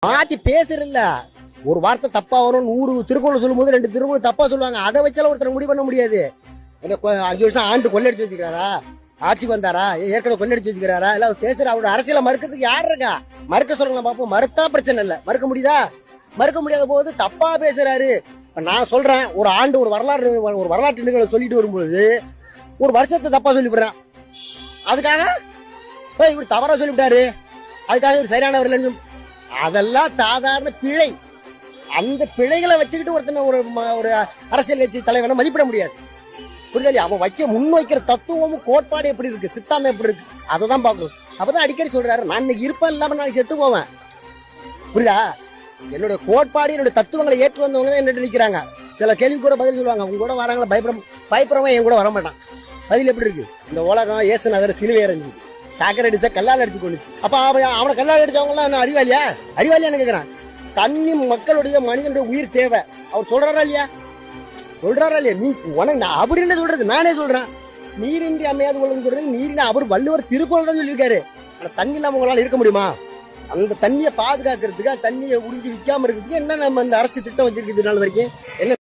மாத்தி பேசுறல்ல. ஒரு வார்த்தை தப்பா வரும், 100 திருக்குறள் சொல்லும் போது 2 திருக்குறள் தப்பா சொல்லுவாங்க. அதை வச்சாலும் ஒருத்தர் முடிவு பண்ண முடியாது. 5 வருஷம் ஆண்டு கொள்ளடிச்சு வச்சுக்கிறாரா, ஆட்சிக்கு வந்தாரா, ஏற்கனவே கொள்ளடிச்சு வச்சுக்கிறாரா, இல்ல பேசுற அவரோட அரசியல மறுக்கிறதுக்கு யார் இருக்கா? மறுக்க சொல்லுங்க பாப்போம். மறுத்தா பிரச்சனை இல்ல, மறுக்க முடியுதா? மறுக்க முடியாத போது தப்பா பேசுறாரு. நான் சொல்றேன், ஒரு ஆண்டு ஒரு வரலாற்று நிகழ்வை சொல்லிட்டு வரும்போது ஒரு வருஷத்தை தப்பா சொல்லிவிடுறேன். அதுக்காக இவர் தவறா சொல்லிவிட்டாரு, அதுக்காக இவர் சரியானவர் இல்லைன்னு. அதெல்லாம் சாதாரண பிழை. அந்த பிழைகளை வச்சுக்கிட்டு ஒருத்தன ஒரு அரசியல் கட்சி தலைவனை மதிப்பிட முடியாது. புரிதல்? அவன் முன்வைக்கிற தத்துவமும் கோட்பாடு எப்படி இருக்கு, சித்தாந்தம் எப்படி இருக்கு, அதை தான் பார்க்கணும். அப்பதான் அடிக்கடி சொல்றாரு, நான் இன்னைக்கு இருப்பேன், இல்லாம நாளைக்கு செத்து போவேன். புரியுதா? என்னோட கோட்பாடு, என்னோட தத்துவங்களை ஏற்று வந்தவங்க தான் என்ன நினைக்கிறாங்க. சில கேள்வி கூட பதில் சொல்லுவாங்க, அவங்க கூட வராங்களா பயப்படுறவன் என் கூட வரமாட்டான். பதில் எப்படி இருக்கு? இந்த உலகம் ஏசுநாதர் சிலுவை அரைஞ்சு, சாக்கரடிச கல்லால் அடிச்சு கொண்டுச்சு. அப்ப அவனை கல்லால் அடிச்சவங்க எல்லாம் அறிவாளியான்னு கேட்கிறான். தண்ணி மக்களுடைய மனிதனுடைய உயிர் தேவை. அவர் சொல்றாரா இல்லையா? நீ உனக்கு நான் அப்படி என்ன சொல்றது? நானே சொல்றேன், நீரின்றி அமையாது சொல்றது. நீரின அவர் வள்ளுவர் திருக்குறள் தான் சொல்லியிருக்காரு. ஆனா தண்ணி இல்லாம உங்களால இருக்க முடியுமா? அந்த தண்ணியை பாதுகாக்கிறதுக்கு, தண்ணியை உறிஞ்சி விற்காம இருக்கிறதுக்கு என்ன நம்ம அந்த அரசு திட்டம் வச்சிருக்கு இது நாள் வரைக்கும்? என்ன